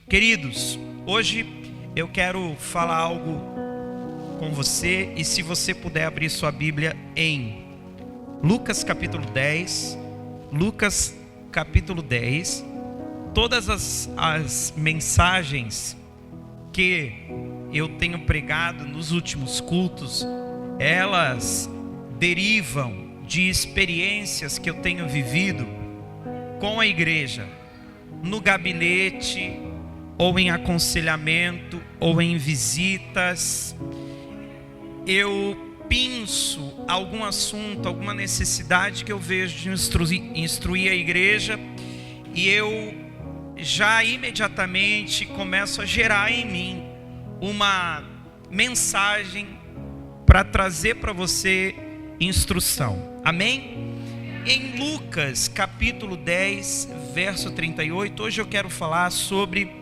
Queridos, hoje eu quero falar algo com você, e se você puder abrir sua Bíblia em Lucas capítulo 10, todas as mensagens que eu tenho pregado nos últimos cultos, elas derivam de experiências que eu tenho vivido com a igreja, no gabinete, ou em aconselhamento, ou em visitas. Eu penso algum assunto, alguma necessidade que eu vejo de instruir a igreja, e eu já imediatamente começo a gerar em mim uma mensagem para trazer para você instrução. Amém? Em Lucas capítulo 10, verso 38, hoje eu quero falar sobre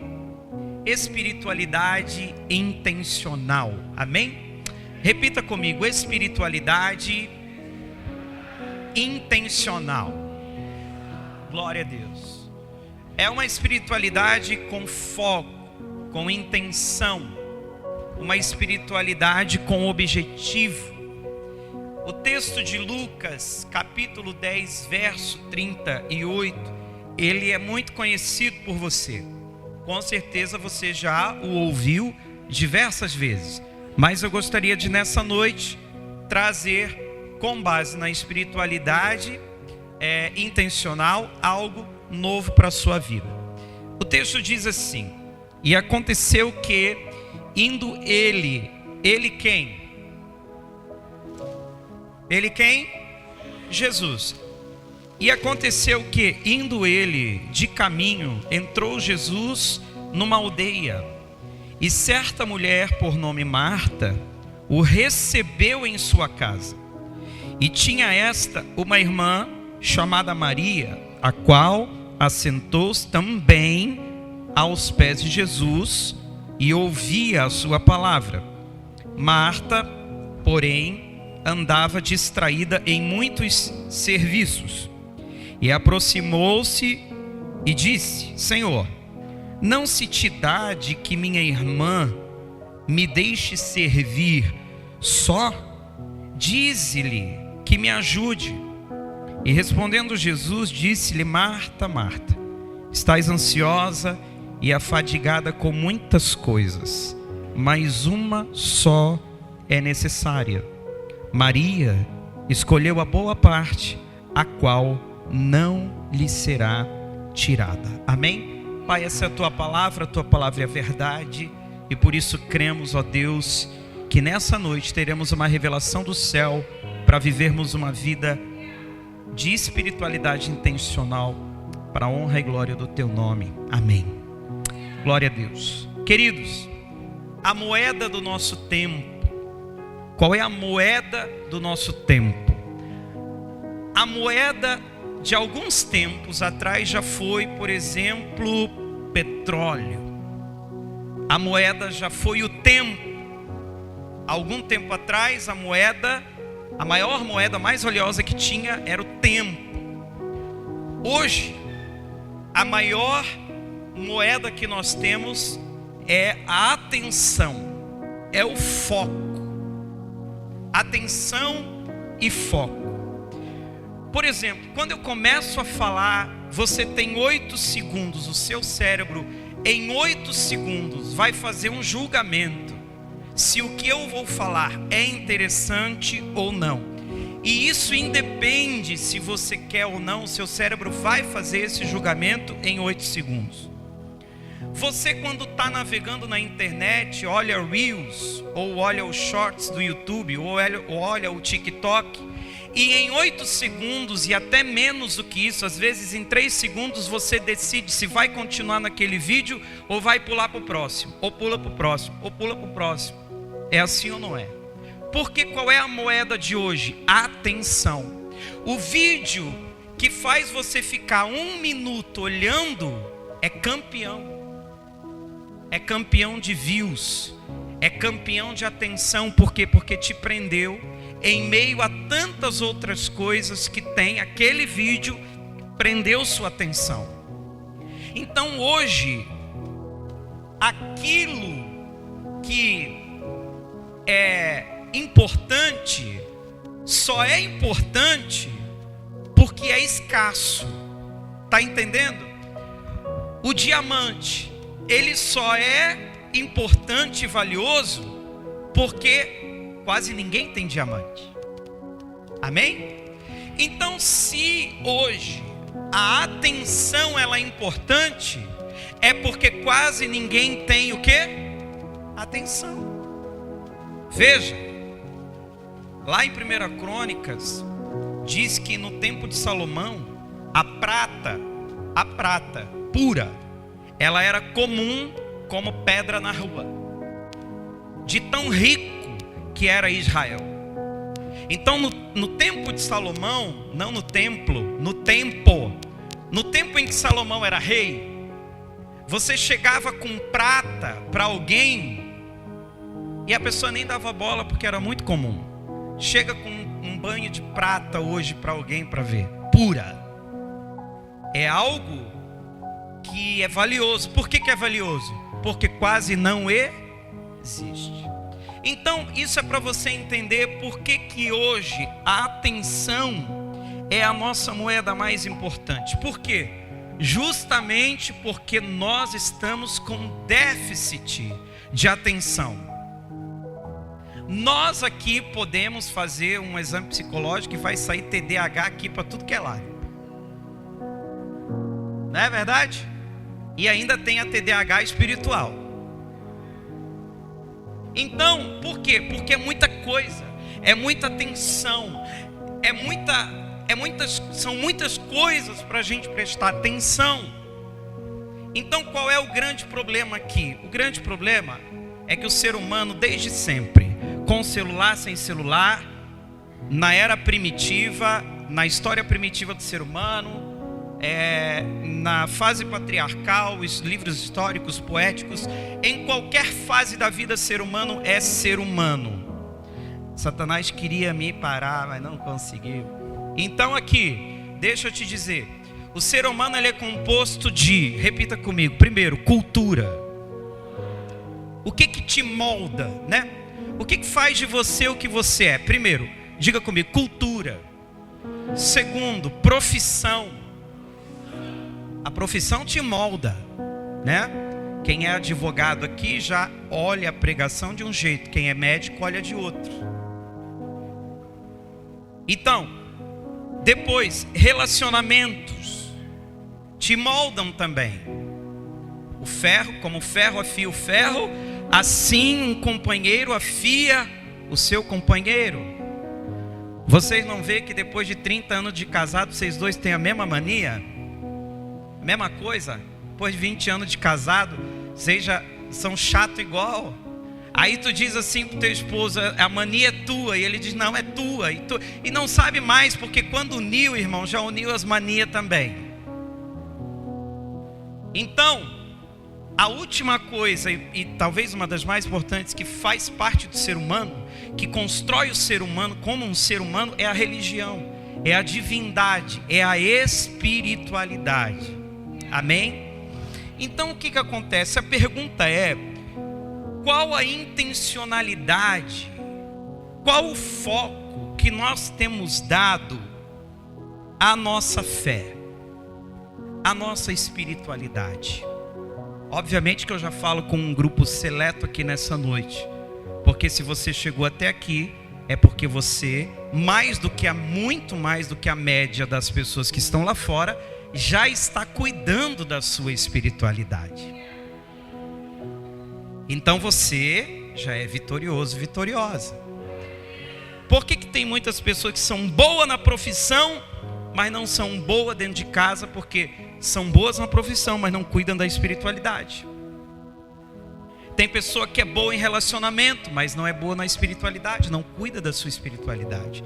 espiritualidade intencional. Amém? Repita comigo: espiritualidade intencional. Glória a Deus. É uma espiritualidade com foco, com intenção, uma espiritualidade com objetivo. O texto de Lucas capítulo 10, verso 38, ele é muito conhecido por você. Com certeza você já o ouviu diversas vezes, mas eu gostaria de nessa noite trazer, com base na espiritualidade intencional, algo novo para a sua vida. O texto diz assim: e aconteceu que, indo ele quem? Ele quem? Jesus. E aconteceu que, indo ele de caminho, entrou Jesus numa aldeia, e certa mulher por nome Marta o recebeu em sua casa. E tinha esta uma irmã chamada Maria, a qual assentou-se também aos pés de Jesus e ouvia a sua palavra. Marta, porém, andava distraída em muitos serviços. E aproximou-se e disse: Senhor, não se te dá de que minha irmã me deixe servir só? Dize-lhe que me ajude. E respondendo Jesus, disse-lhe: Marta, Marta, estás ansiosa e afadigada com muitas coisas, mas uma só é necessária. Maria escolheu a boa parte, a qual não lhe será tirada. Amém? Pai, essa é a tua palavra é a verdade, e por isso cremos, ó Deus, que nessa noite teremos uma revelação do céu para vivermos uma vida de espiritualidade intencional para a honra e glória do teu nome. Amém. Glória a Deus. Queridos, a moeda do nosso tempo. Qual é a moeda do nosso tempo? A moeda de alguns tempos atrás já foi, por exemplo, petróleo. A moeda já foi o tempo. Algum tempo atrás, a maior moeda, mais valiosa que tinha era o tempo. Hoje, a maior moeda que nós temos é a atenção, é o foco. Atenção e foco. Por exemplo, quando eu começo a falar, você tem 8 segundos, o seu cérebro em 8 segundos vai fazer um julgamento se o que eu vou falar é interessante ou não. E isso independe se você quer ou não, o seu cérebro vai fazer esse julgamento em 8 segundos. Você, quando está navegando na internet, olha Reels, ou olha os Shorts do YouTube, ou olha o TikTok, e em 8 segundos, e até menos do que isso, às vezes em 3 segundos, você decide se vai continuar naquele vídeo, ou vai pular para o próximo, ou pula para o próximo, ou pula para o próximo. É assim ou não é? Porque qual é a moeda de hoje? Atenção. O vídeo que faz você ficar 1 minuto olhando é campeão. É campeão de views, é campeão de atenção. Por quê? Porque te prendeu em meio a tantas outras coisas que tem. Aquele vídeo prendeu sua atenção. Então hoje aquilo que é importante só é importante porque é escasso. Tá entendendo? O diamante, ele só é importante e valioso porque quase ninguém tem diamante. Amém? Então, se hoje a atenção ela é importante, é porque quase ninguém tem o quê? Atenção. Veja, lá em 1 Crônicas, diz que no tempo de Salomão, a prata pura, ela era comum como pedra na rua, de tão rico que era Israel. Então no tempo de Salomão, não no templo, no tempo em que Salomão era rei, você chegava com prata para alguém e a pessoa nem dava bola porque era muito comum. Chega com um banho de prata hoje para alguém para ver, pura. É algo que é valioso. Por que é valioso? Porque quase não existe. Então isso é para você entender por que hoje a atenção é a nossa moeda mais importante. Por quê? Justamente porque nós estamos com déficit de atenção. Nós aqui podemos fazer um exame psicológico e vai sair TDAH aqui para tudo que é lado. Não é verdade? E ainda tem a TDAH espiritual. Então, por quê? Porque é muita coisa, é muita atenção, são muitas coisas para a gente prestar atenção. Então, qual é o grande problema aqui? O grande problema é que o ser humano, desde sempre, com celular, sem celular, na era primitiva, na história primitiva do ser humano, na fase patriarcal, os livros históricos, poéticos, em qualquer fase da vida, ser humano é ser humano. Satanás queria me parar, mas não conseguiu. Então aqui, deixa eu te dizer, o ser humano ele é composto de, repita comigo, primeiro, cultura. O que te molda, né? O que faz de você o que você é? Primeiro, diga comigo, cultura. Segundo, profissão. A profissão te molda, né? Quem é advogado aqui já olha a pregação de um jeito, quem é médico olha de outro. Então, depois, relacionamentos te moldam também. O ferro, como o ferro afia o ferro, assim um companheiro afia o seu companheiro. Vocês não vê que depois de 30 anos de casado, vocês dois têm a mesma mania? A mesma coisa? Depois de 20 anos de casado, vocês já são chato igual. Aí tu diz assim pro teu esposo, a mania é tua, e ele diz, não, é tua. E não sabe mais, porque quando uniu, irmão, já uniu as manias também. Então, a última coisa, e talvez uma das mais importantes, que faz parte do ser humano, que constrói o ser humano como um ser humano, é a religião, é a divindade, é a espiritualidade. Amém? Então o que acontece? A pergunta é, qual a intencionalidade, qual o foco que nós temos dado à nossa fé, à nossa espiritualidade? Obviamente que eu já falo com um grupo seleto aqui nessa noite, porque se você chegou até aqui, é porque você, muito mais do que a média das pessoas que estão lá fora, já está cuidando da sua espiritualidade. Então você já é vitorioso, vitoriosa. Por que tem muitas pessoas que são boas na profissão, mas não são boas dentro de casa? Porque são boas na profissão, mas não cuidam da espiritualidade. Tem pessoa que é boa em relacionamento, mas não é boa na espiritualidade, não cuida da sua espiritualidade.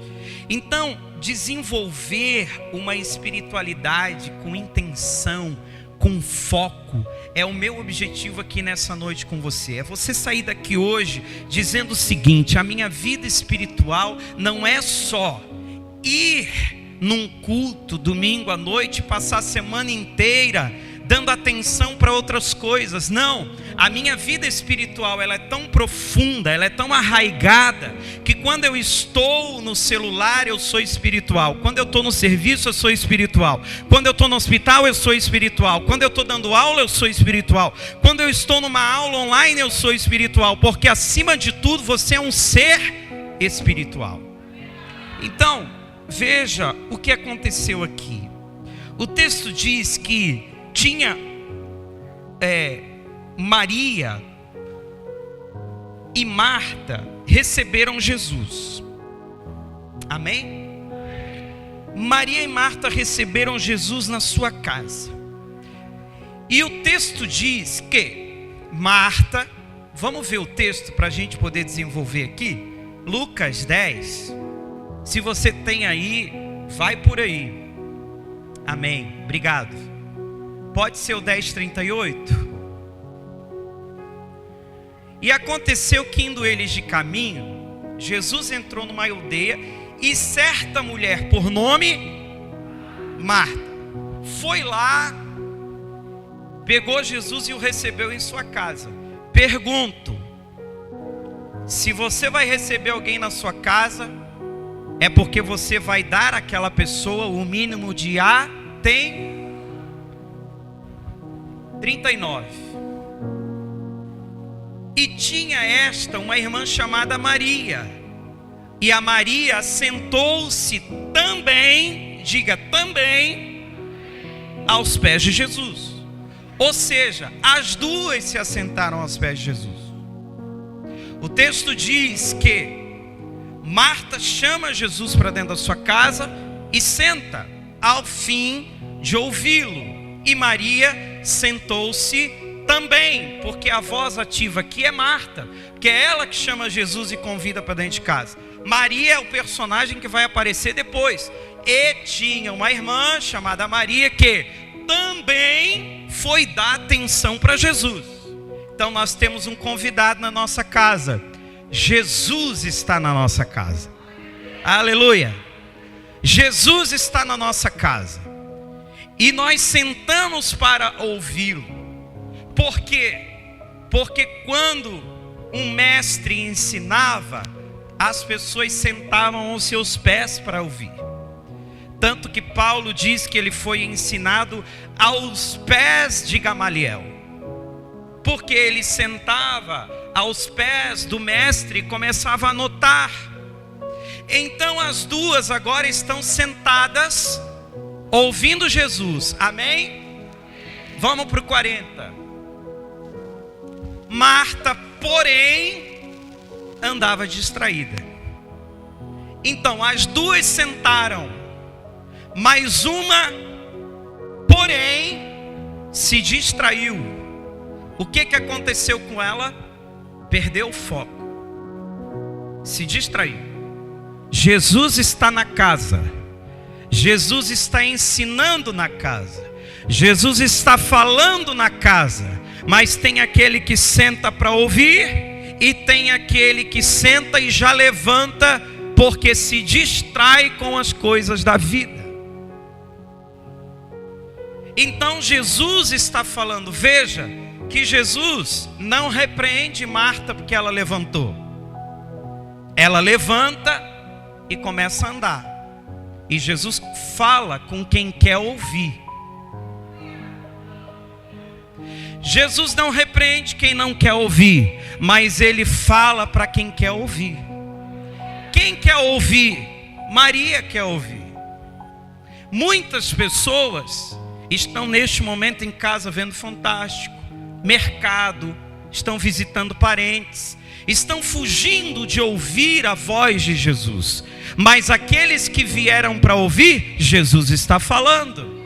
Então, desenvolver uma espiritualidade com intenção, com foco, é o meu objetivo aqui nessa noite com você. É você sair daqui hoje dizendo o seguinte: a minha vida espiritual não é só ir num culto domingo à noite, passar a semana inteira dando atenção para outras coisas. Não, A minha vida espiritual, ela é tão profunda, ela é tão arraigada, que quando eu estou no celular, eu sou espiritual. Quando eu estou no serviço, eu sou espiritual. Quando eu estou no hospital, eu sou espiritual. Quando eu estou dando aula, eu sou espiritual. Quando eu estou numa aula online, eu sou espiritual. Porque acima de tudo, você é um ser espiritual. Então, veja o que aconteceu aqui. O texto diz que tinha Maria e Marta receberam Jesus. Amém? Maria e Marta receberam Jesus na sua casa. E o texto diz que Marta, vamos ver o texto para a gente poder desenvolver aqui. Lucas 10. Se você tem aí, vai por aí. Amém. Obrigado. Pode ser o 10:38. E aconteceu que, indo eles de caminho, Jesus entrou numa aldeia, e certa mulher por nome Marta foi lá, pegou Jesus e o recebeu em sua casa. Pergunto: se você vai receber alguém na sua casa, é porque você vai dar àquela pessoa o mínimo de 39. E tinha esta uma irmã chamada Maria. E a Maria sentou-se também, diga também, aos pés de Jesus. Ou seja, as duas se assentaram aos pés de Jesus. O texto diz que Marta chama Jesus para dentro da sua casa e senta ao fim de ouvi-lo. E Maria sentou-se também, porque a voz ativa aqui é Marta, que é ela que chama Jesus e convida para dentro de casa. Maria é o personagem que vai aparecer depois. E tinha uma irmã chamada Maria que também foi dar atenção para Jesus. Então nós temos um convidado na nossa casa. Jesus está na nossa casa. Aleluia. Jesus está na nossa casa. E nós sentamos para ouvi-lo. Por quê? Porque quando um mestre ensinava, as pessoas sentavam aos seus pés para ouvir. Tanto que Paulo diz que ele foi ensinado aos pés de Gamaliel. Porque ele sentava aos pés do mestre e começava a anotar. Então as duas agora estão sentadas, ouvindo Jesus. Amém? Vamos para o 40. Marta, porém, andava distraída. Então as duas sentaram, mas uma, porém, se distraiu. O que aconteceu com ela? Perdeu o foco, se distraiu. Jesus está na casa, Jesus está ensinando na casa, Jesus está falando na casa. Mas tem aquele que senta para ouvir, e tem aquele que senta e já levanta, porque se distrai com as coisas da vida. Então Jesus está falando, veja, que Jesus não repreende Marta porque ela levantou. Ela levanta e começa a andar. E Jesus fala com quem quer ouvir. Jesus não repreende quem não quer ouvir, mas ele fala para quem quer ouvir. Quem quer ouvir? Maria quer ouvir. Muitas pessoas estão neste momento em casa vendo Fantástico, mercado, estão visitando parentes, estão fugindo de ouvir a voz de Jesus. Mas aqueles que vieram para ouvir, Jesus está falando.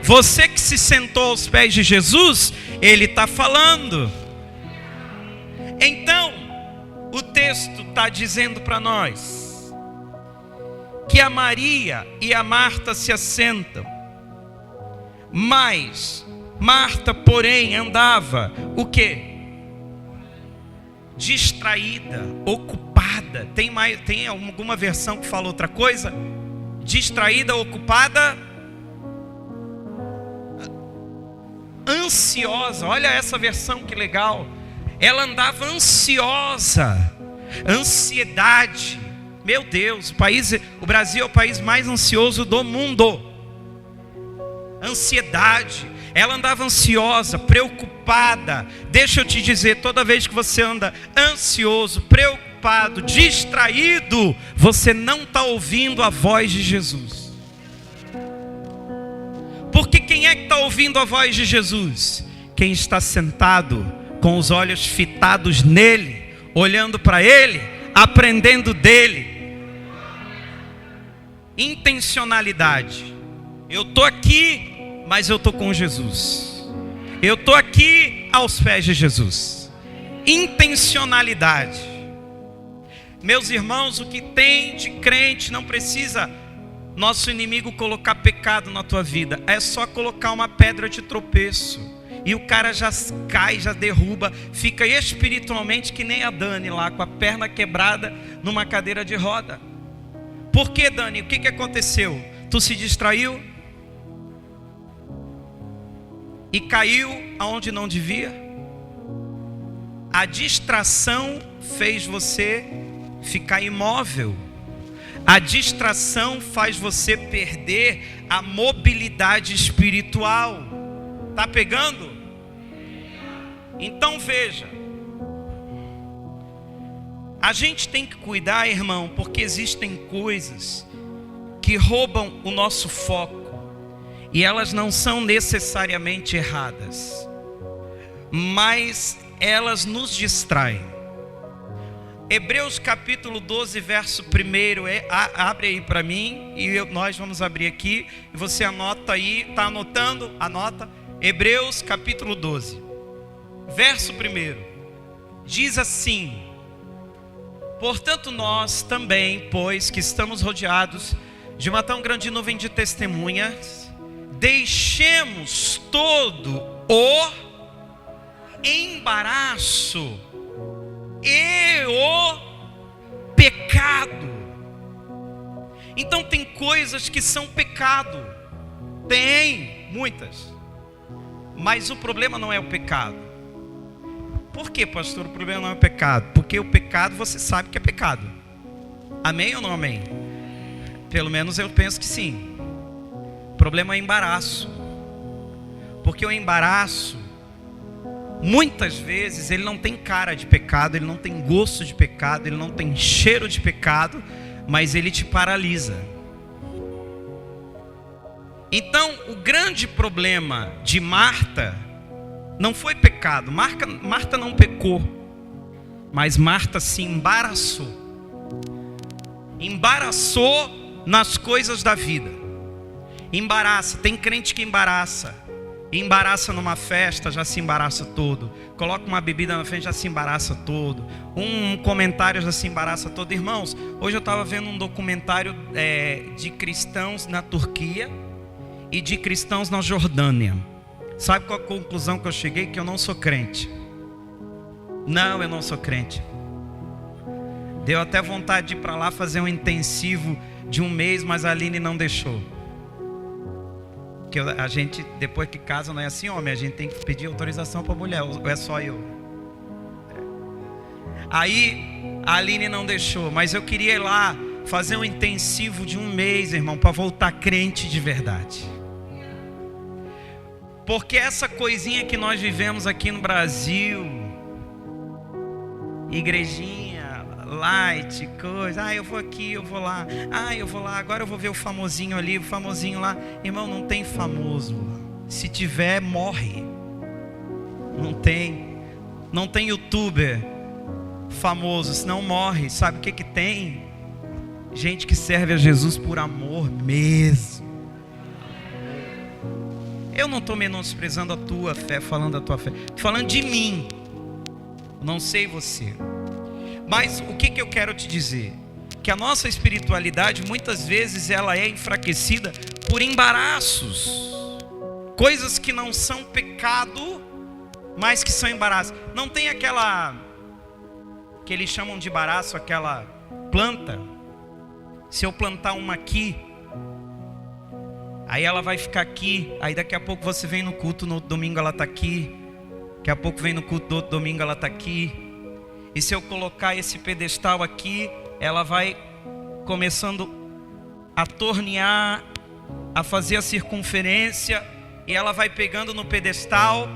Você que se sentou aos pés de Jesus, Ele está falando. Então, o texto está dizendo para nós que a Maria e a Marta se assentam. Mas Marta, porém, andava o quê? Distraída, ocupada. Tem alguma versão que fala outra coisa? Distraída, ocupada. ansiosa. Olha essa versão que legal. Ela andava ansiosa. Ansiedade. Meu Deus, o Brasil é o país mais ansioso do mundo. Ansiedade. Ela andava ansiosa, preocupada. Deixa eu te dizer, toda vez que você anda ansioso, preocupado, distraído, você não está ouvindo a voz de Jesus. Porque quem é que está ouvindo a voz de Jesus? Quem está sentado com os olhos fitados nele, olhando para ele, aprendendo dele. Intencionalidade. Eu estou aqui, mas eu estou com Jesus. Eu estou aqui aos pés de Jesus. Intencionalidade. Meus irmãos, o que tem de crente não precisa nosso inimigo colocar pecado na tua vida. É só colocar uma pedra de tropeço. E o cara já cai, já derruba. Fica espiritualmente que nem a Dani lá, com a perna quebrada numa cadeira de roda. Por que, Dani? O que aconteceu? Tu se distraiu? E caiu aonde não devia? A distração fez você ficar imóvel. A distração faz você perder a mobilidade espiritual. Tá pegando? Então veja. A gente tem que cuidar, irmão, porque existem coisas que roubam o nosso foco. E elas não são necessariamente erradas, mas elas nos distraem. Hebreus capítulo 12, verso 1, abre aí para mim, e nós vamos abrir aqui, e você anota aí, está anotando? Anota. Hebreus capítulo 12, verso 1, diz assim: portanto nós também, pois que estamos rodeados de uma tão grande nuvem de testemunhas, deixemos todo o embaraço e o pecado. Então tem coisas que são pecado. Tem, muitas. Mas o problema não é o pecado. Por que, pastor, o problema não é o pecado? Porque o pecado você sabe que é pecado. Amém ou não amém? Pelo menos eu penso que sim. O problema é o embaraço. Porque o embaraço, muitas vezes, ele não tem cara de pecado, ele não tem gosto de pecado, ele não tem cheiro de pecado, mas ele te paralisa. Então, o grande problema de Marta não foi pecado. Marta não pecou, mas Marta se embaraçou. Embaraçou nas coisas da vida. Embaraça, tem crente que embaraça. Embaraça numa festa, já se embaraça todo. Coloca uma bebida na frente, já se embaraça todo. Um comentário já se embaraça todo. Irmãos, hoje eu estava vendo um documentário de cristãos na Turquia e de cristãos na Jordânia. Sabe qual a conclusão que eu cheguei? Que eu não sou crente. Não, eu não sou crente. Deu até vontade de ir para lá fazer um intensivo de 1 mês, mas a Aline não deixou. Porque a gente, depois que casa, não é assim, homem, a gente tem que pedir autorização para a mulher, ou é só eu? Aí a Aline não deixou, mas eu queria ir lá fazer um intensivo de 1 mês, irmão, para voltar crente de verdade. Porque essa coisinha que nós vivemos aqui no Brasil, igrejinha, light, coisa, eu vou aqui, eu vou lá, eu vou lá, agora eu vou ver o famosinho ali, o famosinho lá. Irmão, não tem famoso. Se tiver, morre. Não tem youtuber famoso, senão morre. Sabe o que tem? Gente que serve a Jesus por amor mesmo. Eu não estou menosprezando a tua fé, falando da tua fé, estou falando de mim. Não sei você. Mas o que eu quero te dizer? Que a nossa espiritualidade, muitas vezes, ela é enfraquecida por embaraços. Coisas que não são pecado, mas que são embaraços. Não tem aquela, que eles chamam de embaraço, aquela planta. Se eu plantar uma aqui, Aí ela vai ficar aqui, aí daqui a pouco você vem no culto, no outro domingo ela está aqui. Daqui a pouco vem no culto do outro domingo, ela está aqui. E se eu colocar esse pedestal aqui, ela vai começando a tornear, a fazer a circunferência, e ela vai pegando no pedestal,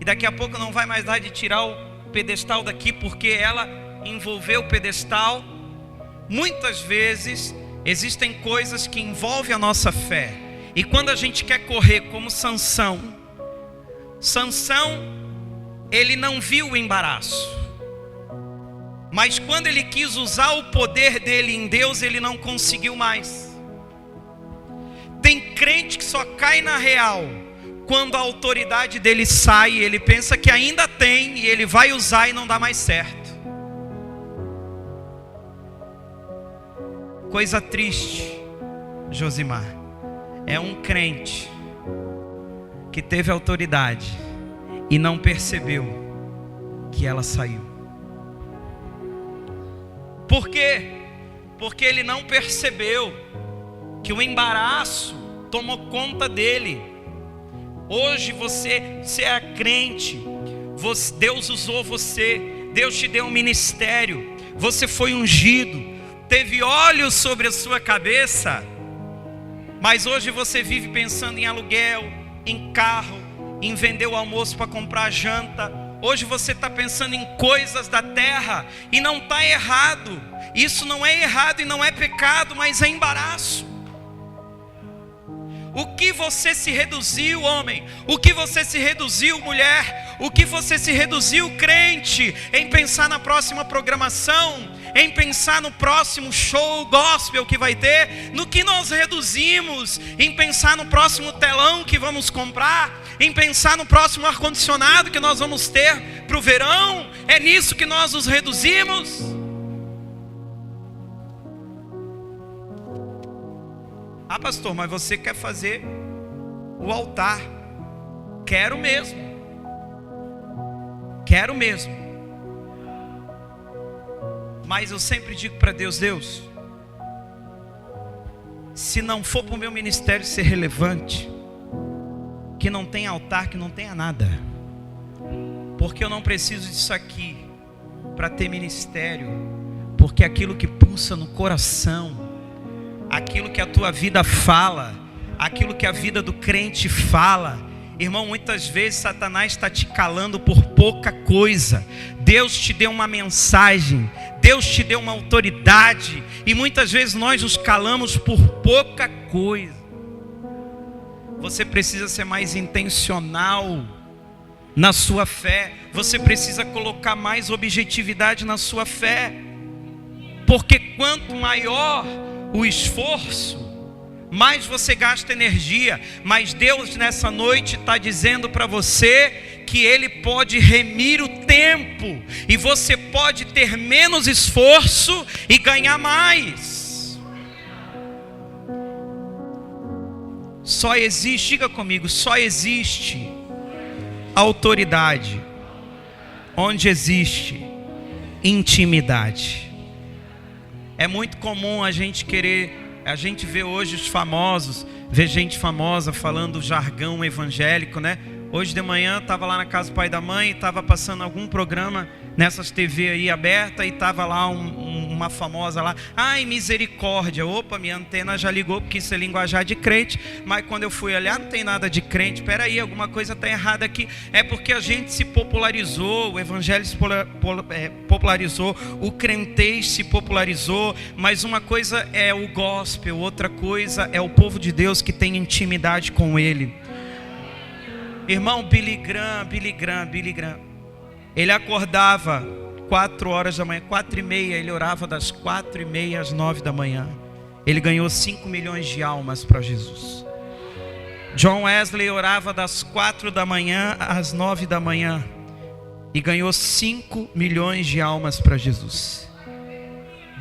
e daqui a pouco não vai mais dar de tirar o pedestal daqui, porque ela envolveu o pedestal. Muitas vezes existem coisas que envolvem a nossa fé, e quando a gente quer correr como Sansão, ele não viu o embaraço, mas quando ele quis usar o poder dele em Deus, ele não conseguiu mais. Tem crente que só cai na real quando a autoridade dele sai, ele pensa que ainda tem, e ele vai usar e não dá mais certo. Coisa triste, Josimar, é um crente que teve autoridade e não percebeu que ela saiu. Por quê? Porque ele não percebeu que o embaraço tomou conta dele. Hoje você é crente, Deus usou você, Deus te deu um ministério, você foi ungido, teve olhos sobre a sua cabeça, mas hoje você vive pensando em aluguel, em carro, em vender o almoço para comprar janta. Hoje você está pensando em coisas da terra, e não está errado, isso não é errado e não é pecado, mas é embaraço. O que você se reduziu, homem? O que você se reduziu, mulher? O que você se reduziu, crente? Em pensar na próxima programação, em pensar no próximo show gospel que vai ter? No que nós reduzimos? Em pensar no próximo telão que vamos comprar? Em pensar no próximo ar-condicionado que nós vamos ter para o verão? É nisso que nós nos reduzimos? Ah, pastor, mas você quer fazer o altar? Quero mesmo. Mas eu sempre digo para Deus, se não for para o meu ministério ser relevante, que não tenha altar, que não tenha nada. Porque eu não preciso disso aqui para ter ministério. Porque aquilo que pulsa no coração, aquilo que a tua vida fala, aquilo que a vida do crente fala, irmão, muitas vezes Satanás está te calando por pouca coisa. Deus te deu uma mensagem, Deus te deu uma autoridade, e muitas vezes nós nos calamos por pouca coisa. Você precisa ser mais intencional na sua fé, você precisa colocar mais objetividade na sua fé, porque quanto maior o esforço, mais você gasta energia. Mas Deus nessa noite está dizendo para você que Ele pode remir o tempo, e você pode ter menos esforço e ganhar mais. Só existe, diga comigo, só existe autoridade onde existe intimidade. É muito comum a gente vê hoje os famosos, vê gente famosa falando jargão evangélico, né? Hoje de manhã estava lá na casa do pai e da mãe, estava passando algum programa nessas TV aí aberta, e estava lá uma famosa lá, ai misericórdia, opa, minha antena já ligou, porque isso é linguajar de crente, mas quando eu fui olhar não tem nada de crente, peraí, alguma coisa está errada aqui. É porque a gente se popularizou, o evangelho se popularizou, o crentez se popularizou, mas uma coisa é o gospel, outra coisa é o povo de Deus que tem intimidade com Ele. Irmão, Billy Graham, ele acordava 4 horas da manhã, 4:30, ele orava das 4:30 às 9 da manhã. Ele ganhou 5 milhões de almas para Jesus. John Wesley orava das 4 da manhã às 9 da manhã e ganhou 5 milhões de almas para Jesus.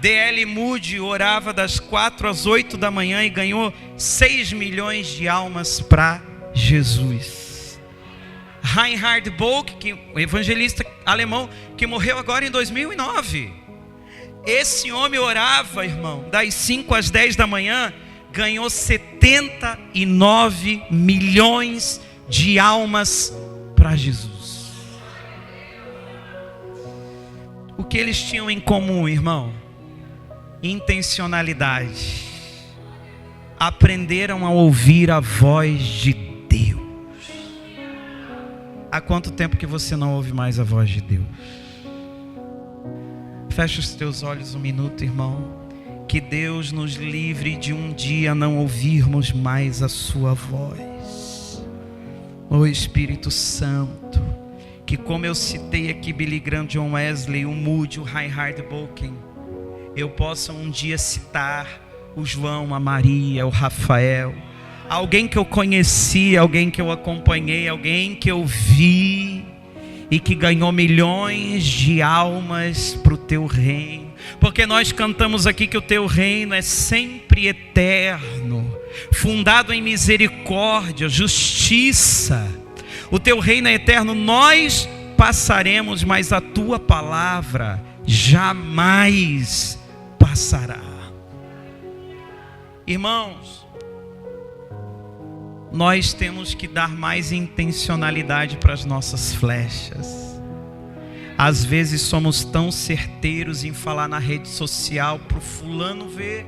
D.L. Moody orava das 4 às 8 da manhã e ganhou 6 milhões de almas para Jesus. Reinhard Bonk, o evangelista alemão que morreu agora em 2009. Esse homem orava, irmão, das 5 às 10 da manhã, ganhou 79 milhões de almas para Jesus. O que eles tinham em comum, irmão? Intencionalidade. Aprenderam a ouvir a voz de Deus. Há quanto tempo que você não ouve mais a voz de Deus? Fecha os teus olhos um minuto, irmão. Que Deus nos livre de um dia não ouvirmos mais a sua voz. Ó Espírito Santo, que como eu citei aqui Billy Graham, John Wesley, o Moody, o Reinhard Bonnke, eu possa um dia citar o João, a Maria, o Rafael, alguém que eu conheci, alguém que eu acompanhei, alguém que eu vi e que ganhou milhões de almas para o teu reino. Porque nós cantamos aqui que o teu reino é sempre eterno, fundado em misericórdia, justiça. O teu reino é eterno, nós passaremos, mas a tua palavra jamais passará. Irmãos, nós temos que dar mais intencionalidade para as nossas flechas. Às vezes somos tão certeiros em falar na rede social para o fulano ver,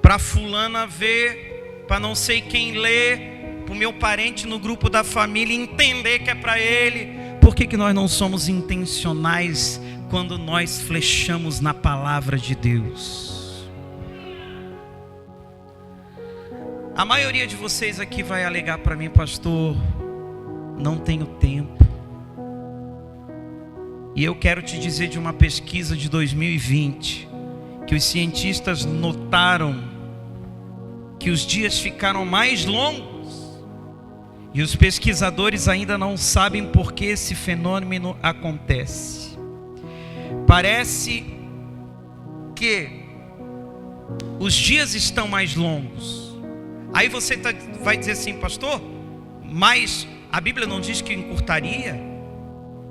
para a fulana ver, para não sei quem ler, para o meu parente no grupo da família entender que é para ele. Por que nós não somos intencionais quando nós flechamos na palavra de Deus? A maioria de vocês aqui vai alegar para mim, pastor, não tenho tempo. E eu quero te dizer de uma pesquisa de 2020, que os cientistas notaram que os dias ficaram mais longos. E os pesquisadores ainda não sabem por que esse fenômeno acontece. Parece que os dias estão mais longos. Aí você vai dizer assim, pastor, mas a Bíblia não diz que encurtaria?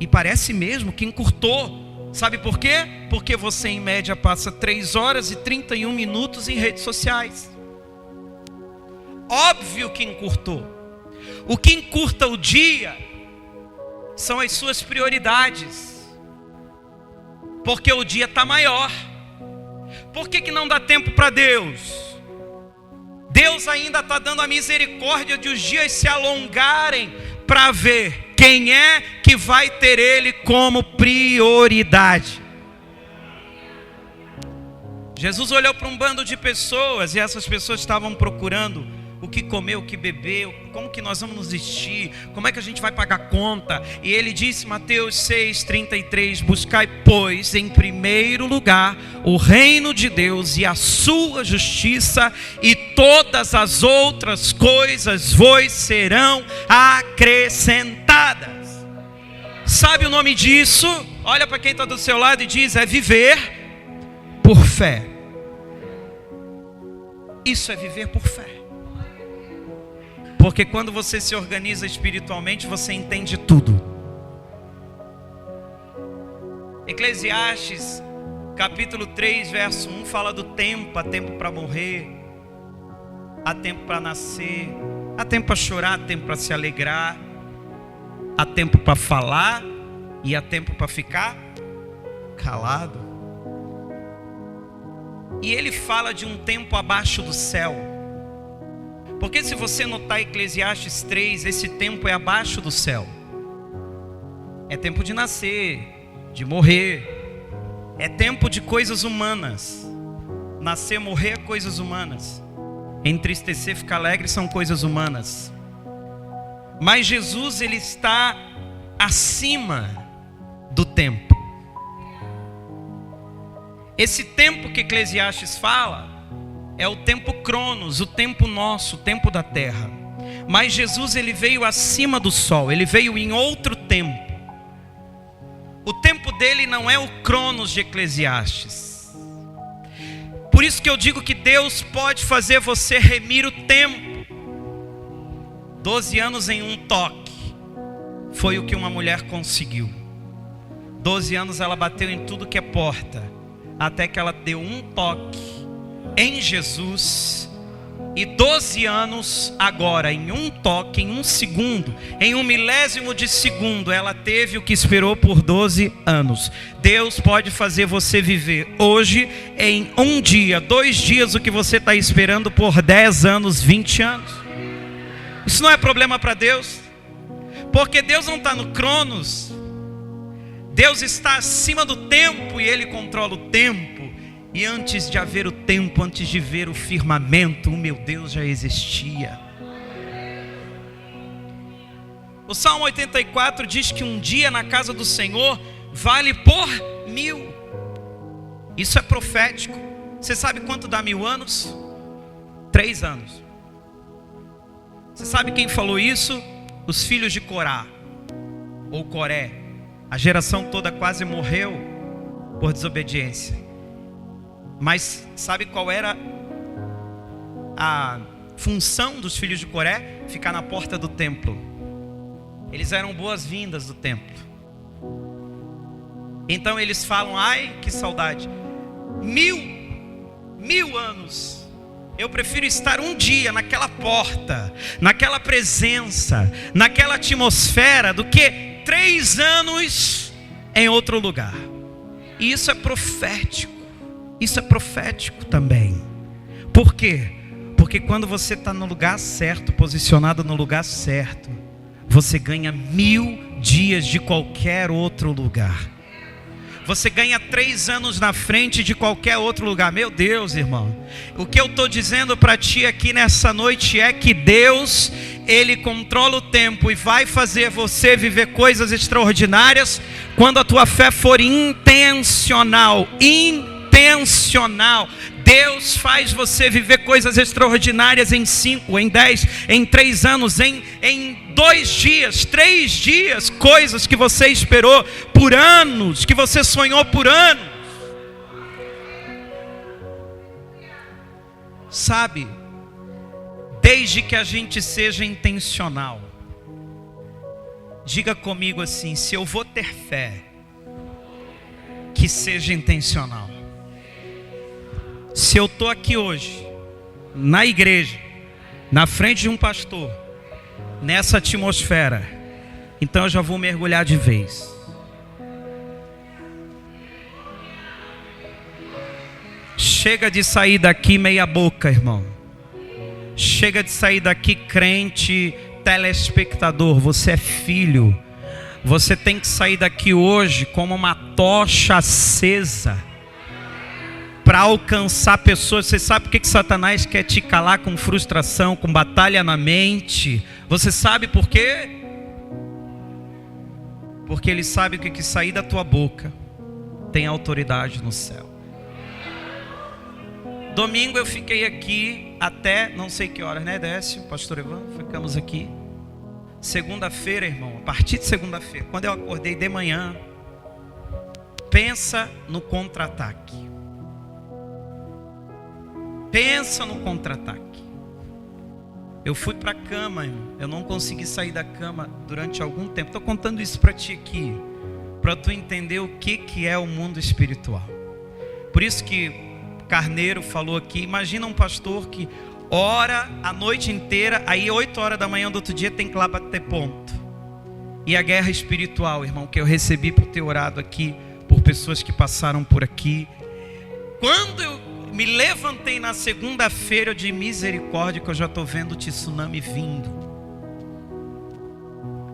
E parece mesmo que encurtou. Sabe por quê? Porque você em média passa 3 horas e 31 minutos em redes sociais. Óbvio que encurtou. O que encurta o dia são as suas prioridades. Porque o dia está maior. Por que não dá tempo para Deus? Deus ainda está dando a misericórdia de os dias se alongarem para ver quem é que vai ter Ele como prioridade. Jesus olhou para um bando de pessoas e essas pessoas estavam procurando o que comer, o que beber, como que nós vamos nos vestir, como é que a gente vai pagar conta. E Ele disse, Mateus 6,33, buscai pois em primeiro lugar o reino de Deus e a sua justiça, e todas as outras coisas vos serão acrescentadas. Sabe o nome disso? Olha para quem está do seu lado e diz, é viver por fé. Isso é viver por fé. Porque quando você se organiza espiritualmente, você entende tudo. Eclesiastes, capítulo 3, verso 1, fala do tempo. Há tempo para morrer, há tempo para nascer, há tempo para chorar, há tempo para se alegrar, há tempo para falar e há tempo para ficar calado. E ele fala de um tempo abaixo do céu. Porque se você notar Eclesiastes 3, esse tempo é abaixo do céu. É tempo de nascer, de morrer. É tempo de coisas humanas. Nascer, morrer é coisas humanas. Entristecer, ficar alegre são coisas humanas. Mas Jesus, Ele está acima do tempo. Esse tempo que Eclesiastes fala é o tempo cronos, o tempo nosso, o tempo da terra. Mas Jesus, Ele veio acima do sol, Ele veio em outro tempo. O tempo dele não é o cronos de Eclesiastes. Por isso que eu digo que Deus pode fazer você remir o tempo. 12 anos em um toque foi o que uma mulher conseguiu. 12 anos ela bateu em tudo que é porta, até que ela deu um toque. em Jesus. E 12 anos agora, em um toque, em um segundo, em um milésimo de segundo, ela teve o que esperou por 12 anos. Deus pode fazer você viver hoje, em um dia, 2 dias, o que você está esperando por 10 anos, 20 anos. Isso não é problema para Deus, porque Deus não está no Cronos. Deus está acima do tempo e Ele controla o tempo. E antes de haver o tempo, antes de ver o firmamento, o meu Deus já existia. O Salmo 84 diz que um dia na casa do Senhor vale por 1000. Isso é profético. Você sabe quanto dá 1000 anos? 3 anos. Você sabe quem falou isso? Os filhos de Corá, ou Coré. A geração toda quase morreu por desobediência. Mas sabe qual era a função dos filhos de Coré? Ficar na porta do templo. Eles eram boas-vindas do templo. Então eles falam: ai, que saudade, 1000 anos. Eu prefiro estar um dia naquela porta, naquela presença, naquela atmosfera, do que 3 anos em outro lugar. E isso é profético. Isso é profético também. Por quê? Porque quando você está no lugar certo, posicionado no lugar certo, você ganha 1000 dias de qualquer outro lugar. Você ganha 3 anos na frente de qualquer outro lugar. Meu Deus, irmão, o que eu estou dizendo para ti aqui nessa noite é que Deus, Ele controla o tempo e vai fazer você viver coisas extraordinárias quando a tua fé for intencional. Deus faz você viver coisas extraordinárias em 5, em 10, em 3 anos, em 2 dias, 3 dias, coisas que você esperou por anos, que você sonhou por anos. Sabe, desde que a gente seja intencional. Diga comigo assim: se eu vou ter fé, que seja intencional. Se eu estou aqui hoje, na igreja, na frente de um pastor, nessa atmosfera, então eu já vou mergulhar de vez. Chega de sair daqui meia boca, irmão. Chega de sair daqui crente, telespectador. Você é filho. Você tem que sair daqui hoje como uma tocha acesa para alcançar pessoas. Você sabe por que Satanás quer te calar com frustração, com batalha na mente? Você sabe por quê? Porque ele sabe que o que sair da tua boca tem autoridade no céu. Domingo eu fiquei aqui até não sei que horas, né, Décio? Pastor Evandro, ficamos aqui. Segunda-feira, irmão, a partir de segunda-feira, quando eu acordei de manhã, pensa no contra-ataque. Pensa no contra-ataque. Eu fui para a cama, irmão. Eu não consegui sair da cama durante algum tempo. Estou contando isso para ti aqui, para tu entender o que é o mundo espiritual. Por isso que Carneiro falou aqui: imagina um pastor que ora a noite inteira, aí 8 horas da manhã do outro dia tem que ir lá bater ponto. E a guerra espiritual, irmão, que eu recebi por ter orado aqui, por pessoas que passaram por aqui. Quando eu me levantei na segunda-feira, de misericórdia, que eu já estou vendo o tsunami vindo.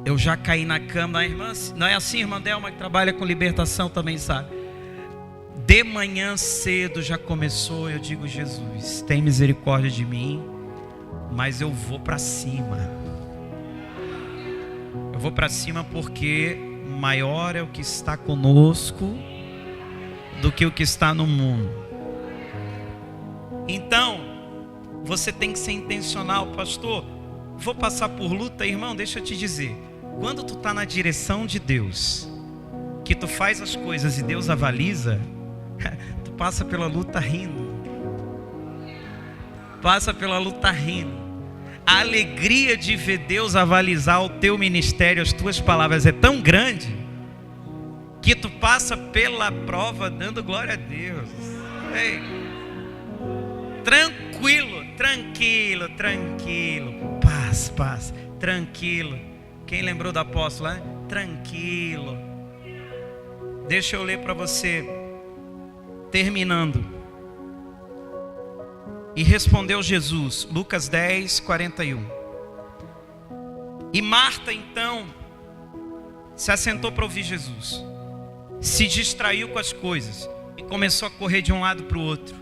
Eu já caí na cama. A irmã, não é assim, irmã Delma, que trabalha com libertação também sabe. De manhã cedo já começou. Eu digo: Jesus, tem misericórdia de mim, mas eu vou para cima. Eu vou para cima porque maior é o que está conosco do que o que está no mundo. Então, você tem que ser intencional. Pastor, vou passar por luta, irmão, deixa eu te dizer. Quando tu está na direção de Deus, que tu faz as coisas e Deus avaliza, tu passa pela luta rindo. Passa pela luta rindo. A alegria de ver Deus avalizar o teu ministério, as tuas palavras é tão grande, que tu passa pela prova dando glória a Deus. Ei. Tranquilo, tranquilo, tranquilo. Paz, paz, tranquilo. Quem lembrou do apóstolo, né? Tranquilo. Deixa eu ler para você, terminando. E respondeu Jesus, Lucas 10, 41. E Marta então se assentou para ouvir Jesus. Se distraiu com as coisas e começou a correr de um lado para o outro.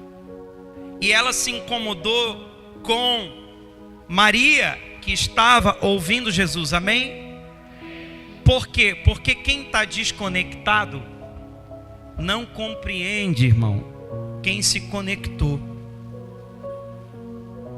E ela se incomodou com Maria, que estava ouvindo Jesus. Amém? Por quê? Porque quem está desconectado não compreende, irmão, quem se conectou.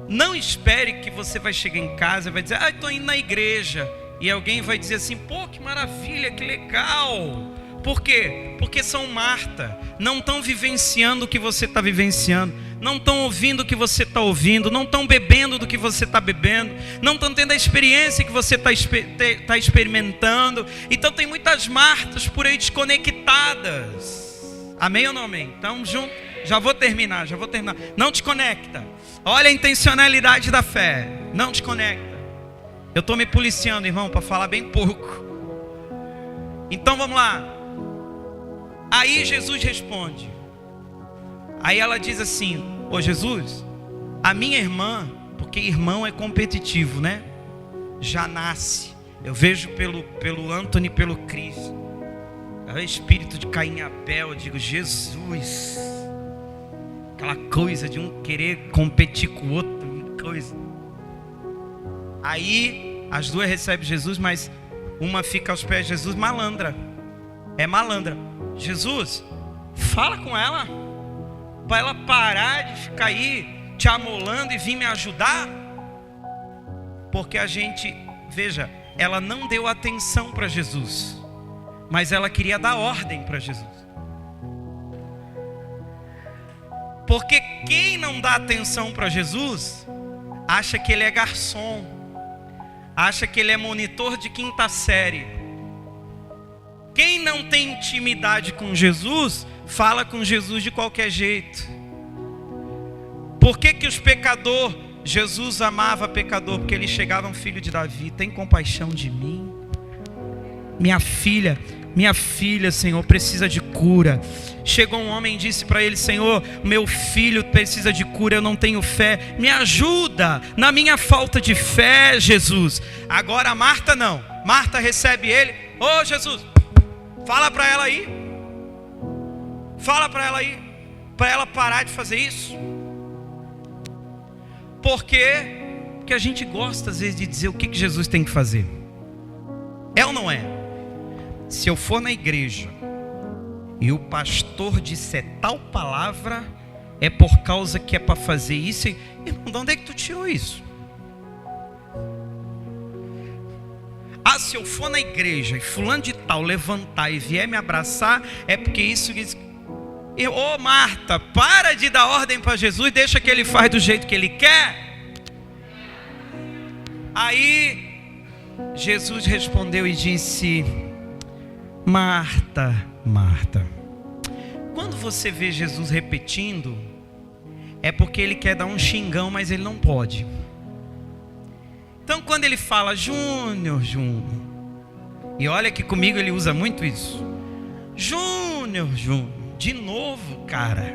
Não espere que você vai chegar em casa e vai dizer: estou indo na igreja. E alguém vai dizer assim: pô, que maravilha, que legal. Por quê? Porque são Marta. Não estão vivenciando o que você está vivenciando. Não estão ouvindo o que você está ouvindo. Não estão bebendo do que você está bebendo. Não estão tendo a experiência que você está experimentando. Então tem muitas Martas por aí desconectadas. Amém ou não amém? Então junto. Já vou terminar. Não desconecta. Olha a intencionalidade da fé. Não desconecta. Eu estou me policiando, irmão, para falar bem pouco. Então vamos lá. Aí Jesus responde. Aí ela diz assim: ô Jesus, a minha irmã, porque irmão é competitivo, né? Já nasce. Eu vejo pelo Anthony e pelo Cris. É o espírito de Caim e Abel. Eu digo: Jesus. Aquela coisa de um querer competir com o outro, coisa. Aí as duas recebem Jesus, mas uma fica aos pés de Jesus, malandra. É malandra. Jesus, fala com ela, para ela parar de ficar aí te amolando e vir me ajudar. Porque a gente, veja, ela não deu atenção para Jesus, mas ela queria dar ordem para Jesus. Porque quem não dá atenção para Jesus, acha que ele é garçom, acha que ele é monitor de quinta série. Quem não tem intimidade com Jesus, fala com Jesus de qualquer jeito. Por que os pecadores, Jesus amava pecador? Porque ele chegava um filho de Davi: tem compaixão de mim. Minha filha, Senhor, precisa de cura. Chegou um homem e disse para ele: Senhor, meu filho precisa de cura, eu não tenho fé. Me ajuda na minha falta de fé, Jesus. Agora a Marta não. Marta recebe ele: ô Jesus, fala para ela aí. Fala para ela aí, para ela parar de fazer isso. Por quê? Porque a gente gosta às vezes de dizer o que Jesus tem que fazer. É ou não é? Se eu for na igreja e o pastor disser tal palavra, é por causa que é para fazer isso. Irmão, de onde é que tu tirou isso? Ah, se eu for na igreja e fulano de tal levantar e vier me abraçar, é porque isso... Ô Marta, para de dar ordem para Jesus, deixa que ele faz do jeito que ele quer. Aí Jesus respondeu e disse: Marta, Marta. Quando você vê Jesus repetindo, é porque ele quer dar um xingão, mas ele não pode. Então quando ele fala Júnior, e olha que comigo ele usa muito isso: Júnior, de novo, cara.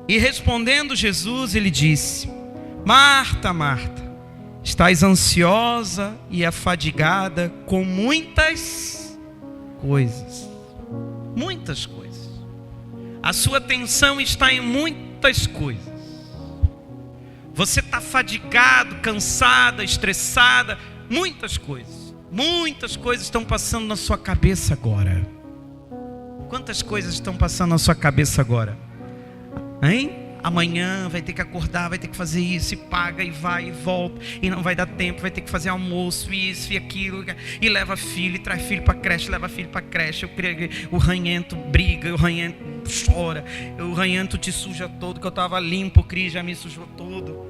E respondendo Jesus, ele disse: Marta, Marta, estás ansiosa e afadigada com muitas coisas. Muitas coisas. A sua atenção está em muitas coisas. Você está fadigado, cansada, estressada. Muitas coisas. Muitas coisas estão passando na sua cabeça agora. Quantas coisas estão passando na sua cabeça agora? Hein? Amanhã vai ter que acordar, vai ter que fazer isso, e paga, e vai, e volta, e não vai dar tempo, vai ter que fazer almoço, isso e aquilo, e leva filho, e traz filho para creche, leva filho para creche. O ranhento briga, o ranhento chora, o ranhento te suja todo, que eu estava limpo, o Cris já me sujou todo.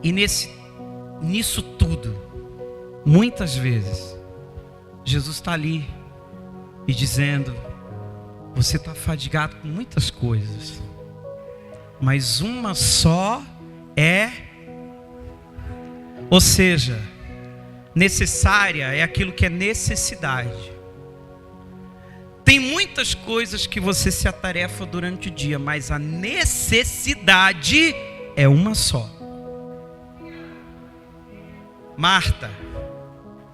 E nisso tudo, muitas vezes, Jesus está ali e dizendo: Você está fadigado com muitas coisas, mas uma só ou seja, necessária é aquilo que é necessidade. Tem muitas coisas que você se atarefa durante o dia, mas a necessidade é uma só. Marta,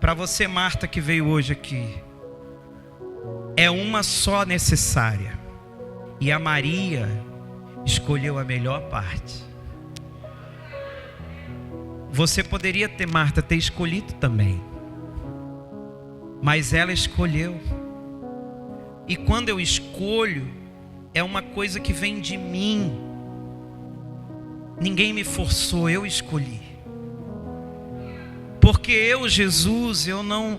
para você, Marta, que veio hoje aqui, é uma só necessária. E a Maria escolheu a melhor parte. Você poderia ter, Marta, ter escolhido também, mas ela escolheu. E quando eu escolho, é uma coisa que vem de mim. Ninguém me forçou, eu escolhi. Porque eu, Jesus, eu não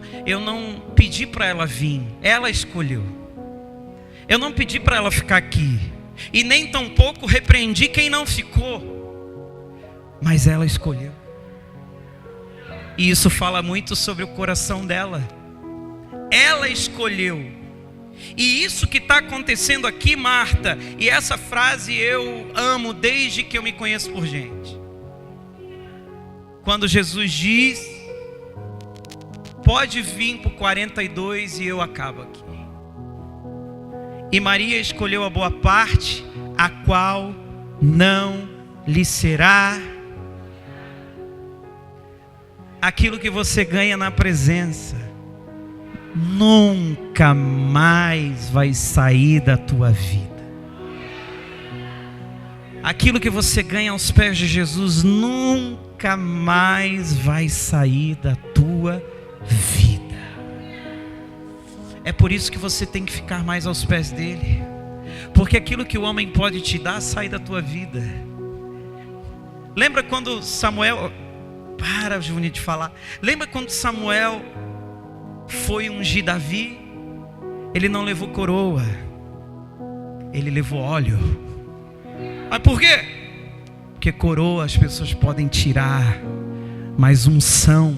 pedi para ela vir, ela escolheu. Eu não pedi para ela ficar aqui, e nem tampouco repreendi quem não ficou, mas ela escolheu. E isso fala muito sobre o coração dela. Ela escolheu. E isso que está acontecendo aqui, Marta, e essa frase eu amo desde que eu me conheço por gente. Quando Jesus diz: pode vir por 42 e eu acabo aqui. E Maria escolheu a boa parte, a qual não lhe será. Aquilo que você ganha na presença nunca mais vai sair da tua vida. Aquilo que você ganha aos pés de Jesus nunca mais vai sair da tua vida. É por isso que você tem que ficar mais aos pés dele, porque aquilo que o homem pode te dar sai da tua vida. Lembra quando Samuel... Para, Juninho, de falar. Lembra quando Samuel foi ungir Davi? Ele não levou coroa, ele levou óleo. Mas por quê? Porque coroa as pessoas podem tirar, mas unção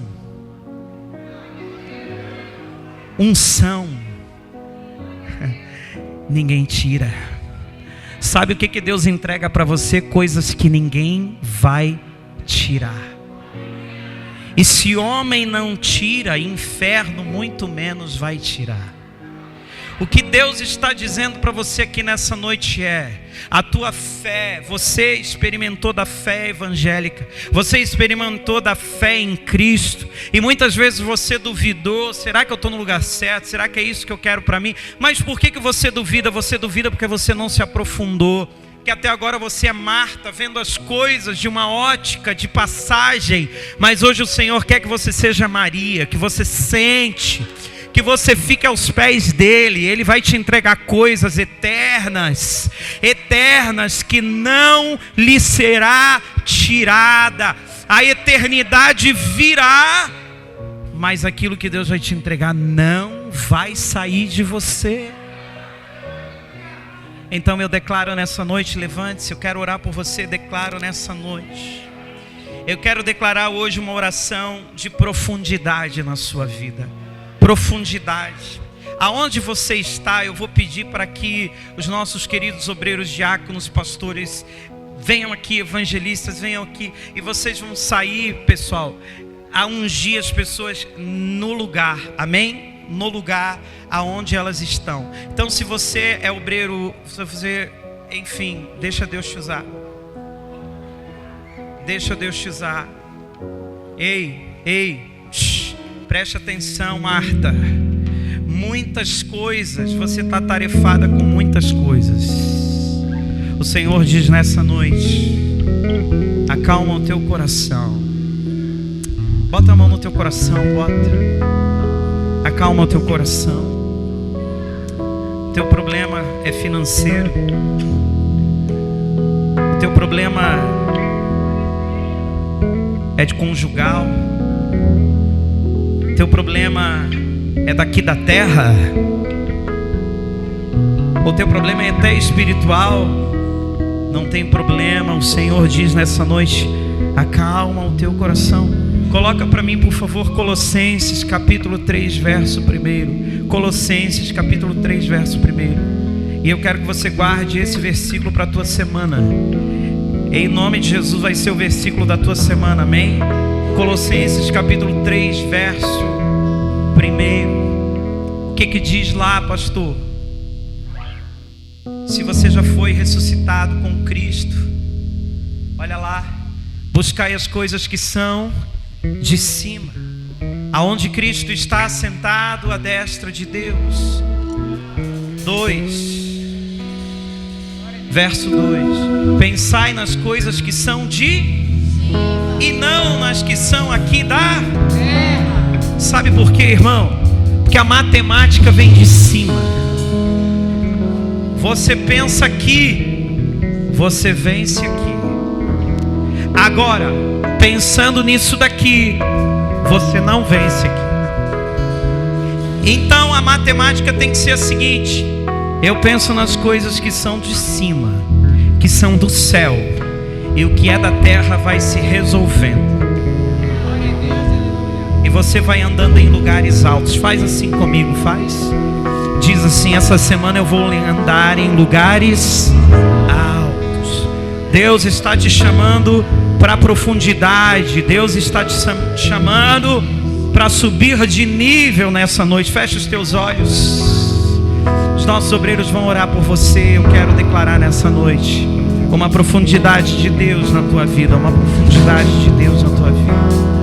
ninguém tira. Sabe o que Deus entrega para você? Coisas que ninguém vai tirar. E se homem não tira, inferno muito menos vai tirar. O que Deus está dizendo para você aqui nessa noite é: a tua fé, você experimentou da fé evangélica, você experimentou da fé em Cristo, e muitas vezes você duvidou: será que eu estou no lugar certo? Será que é isso que eu quero para mim? Mas por que você duvida? Você duvida porque você não se aprofundou. Que até agora você é Marta, vendo as coisas de uma ótica de passagem, mas hoje o Senhor quer que você seja Maria, que você sente, que você fique aos pés dele. Ele vai te entregar coisas eternas, que não lhe será tirada. A eternidade virá, mas aquilo que Deus vai te entregar não vai sair de você. Então eu declaro nessa noite, levante-se, eu quero orar por você, declaro nessa noite. Eu quero declarar hoje uma oração de profundidade na sua vida. Profundidade. Aonde você está, eu vou pedir para que os nossos queridos obreiros, diáconos, pastores, venham aqui, evangelistas, venham aqui. E vocês vão sair, pessoal, a ungir as pessoas no lugar, amém? No lugar aonde elas estão. Então, se você é obreiro, enfim, deixa Deus te usar. Deixa Deus te usar. Ei, preste atenção, Marta. Muitas coisas, você está tarefada com muitas coisas. O Senhor diz nessa noite: acalma o teu coração. Bota a mão no teu coração, bota. Acalma o teu coração. Teu problema é financeiro. O teu problema é de conjugal. Teu problema é daqui da terra. O teu problema é até espiritual. Não tem problema. O Senhor diz nessa noite: acalma o teu coração. Coloca para mim, por favor, Colossenses capítulo 3, verso 1. Colossenses capítulo 3, verso 1. E eu quero que você guarde esse versículo para a tua semana. Em nome de Jesus vai ser o versículo da tua semana, amém? Colossenses capítulo 3, verso 1. O que diz lá, pastor? Se você já foi ressuscitado com Cristo, olha lá, buscai as coisas que são de cima, aonde Cristo está assentado à destra de Deus. 2, verso 2: pensai nas coisas que são de e não nas que são aqui da terra. Sabe por quê, irmão? Porque a matemática vem de cima. Você pensa aqui, você vence aqui. Agora, pensando nisso daqui, você não vence aqui. Então a matemática tem que ser a seguinte: eu penso nas coisas que são de cima, que são do céu, e o que é da terra vai se resolvendo. E você vai andando em lugares altos. Faz assim comigo, faz. Diz assim: essa semana eu vou andar em lugares altos. Deus está te chamando para a profundidade. Deus está te chamando para subir de nível nessa noite. Fecha os teus olhos. Os nossos obreiros vão orar por você. Eu quero declarar nessa noite uma profundidade de Deus na tua vida. Uma profundidade de Deus na tua vida.